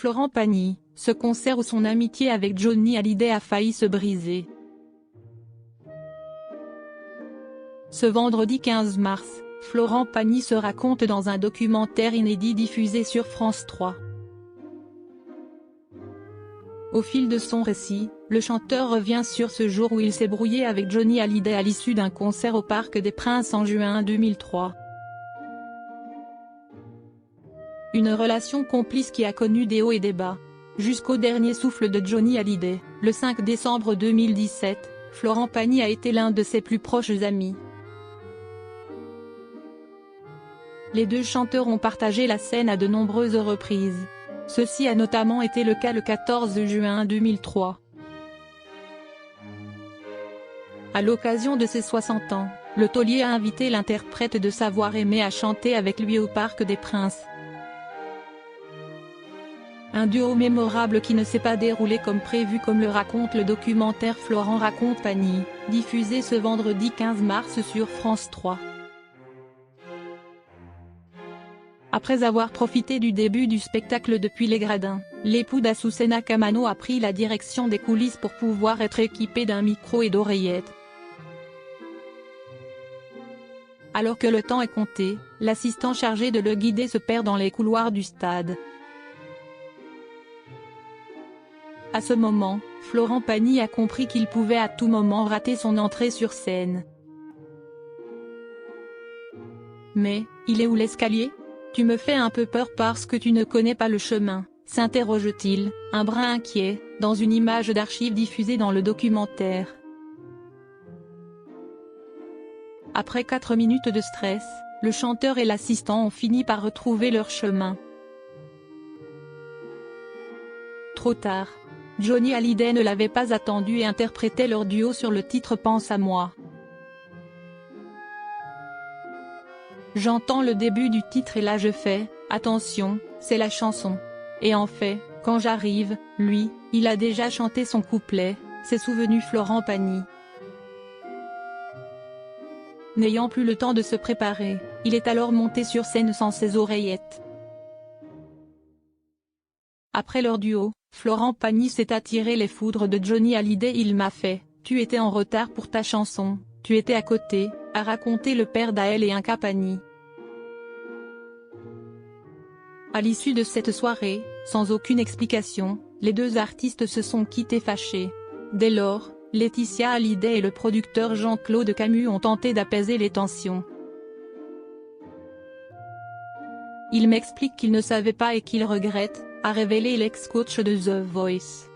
Florent Pagny, ce concert où son amitié avec Johnny Hallyday a failli se briser. Ce vendredi 15 mars, Florent Pagny se raconte dans un documentaire inédit diffusé sur France 3. Au fil de son récit, le chanteur revient sur ce jour où il s'est brouillé avec Johnny Hallyday à l'issue d'un concert au Parc des Princes en juin 2003. Une relation complice qui a connu des hauts et des bas. Jusqu'au dernier souffle de Johnny Hallyday, le 5 décembre 2017, Florent Pagny a été l'un de ses plus proches amis. Les deux chanteurs ont partagé la scène à de nombreuses reprises. Ceci a notamment été le cas le 14 juin 2003. À l'occasion de ses 60 ans, le taulier a invité l'interprète de Savoir aimer à chanter avec lui au Parc des Princes. Un duo mémorable qui ne s'est pas déroulé comme prévu, comme le raconte le documentaire Florent raconte Pagny, diffusé ce vendredi 15 mars sur France 3. Après avoir profité du début du spectacle depuis les gradins, l'époux d'Azucena Kamano a pris la direction des coulisses pour pouvoir être équipé d'un micro et d'oreillettes. Alors que le temps est compté, l'assistant chargé de le guider se perd dans les couloirs du stade. À ce moment, Florent Pagny a compris qu'il pouvait à tout moment rater son entrée sur scène. Mais, il est où l'escalier ? Tu me fais un peu peur parce que tu ne connais pas le chemin, s'interroge-t-il, un brin inquiet, dans une image d'archive diffusée dans le documentaire. Après 4 minutes de stress, le chanteur et l'assistant ont fini par retrouver leur chemin. Trop tard. Johnny Hallyday ne l'avait pas attendu et interprétait leur duo sur le titre Pense à moi. J'entends le début du titre et là je fais, attention, c'est la chanson. Et en fait, quand j'arrive, lui, il a déjà chanté son couplet, s'est souvenu Florent Pagny. N'ayant plus le temps de se préparer, il est alors monté sur scène sans ses oreillettes. Après leur duo, Florent Pagny s'est attiré les foudres de Johnny Hallyday. Il m'a fait, tu étais en retard pour ta chanson, tu étais à côté, a raconté le père d'Aël et Inca Pagny. À l'issue de cette soirée, sans aucune explication, les deux artistes se sont quittés fâchés. Dès lors, Laetitia Hallyday et le producteur Jean-Claude Camus ont tenté d'apaiser les tensions. Il m'explique qu'il ne savait pas et qu'il regrette, a révélé l'ex-coach de The Voice.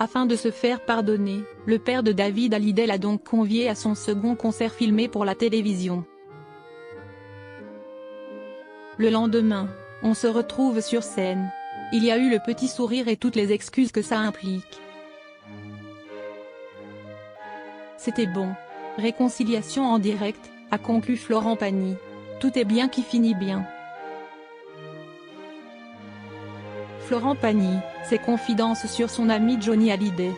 Afin de se faire pardonner, le père de David Hallyday l'a donc convié à son second concert filmé pour la télévision. Le lendemain, on se retrouve sur scène. Il y a eu le petit sourire et toutes les excuses que ça implique. C'était bon. Réconciliation en direct, a conclu Florent Pagny. Tout est bien qui finit bien. Florent Pagny, ses confidences sur son ami Johnny Hallyday.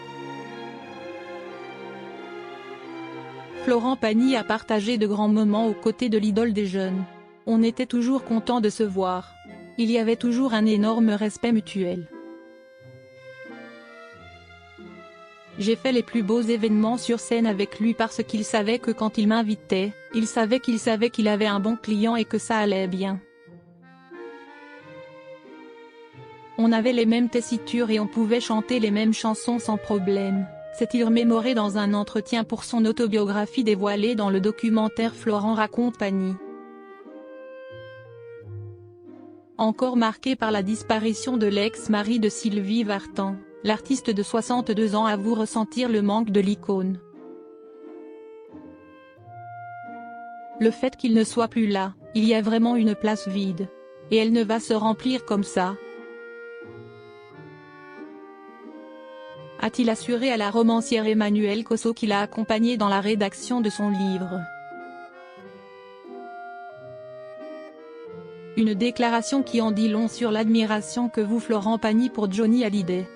Florent Pagny a partagé de grands moments aux côtés de l'idole des jeunes. On était toujours content de se voir. Il y avait toujours un énorme respect mutuel. J'ai fait les plus beaux événements sur scène avec lui parce qu'il savait que quand il m'invitait, il savait qu'il avait un bon client et que ça allait bien. On avait les mêmes tessitures et on pouvait chanter les mêmes chansons sans problème, s'est-il remémoré dans un entretien pour son autobiographie dévoilée dans le documentaire Florent raconte Pagny. Encore marqué par la disparition de l'ex-mari de Sylvie Vartan, l'artiste de 62 ans avoue ressentir le manque de l'icône. Le fait qu'il ne soit plus là, il y a vraiment une place vide. Et elle ne va se remplir comme ça. A-t-il assuré à la romancière Emmanuelle Cosso qui l'a accompagnée dans la rédaction de son livre. Une déclaration qui en dit long sur l'admiration que voue Florent Pagny pour Johnny Hallyday.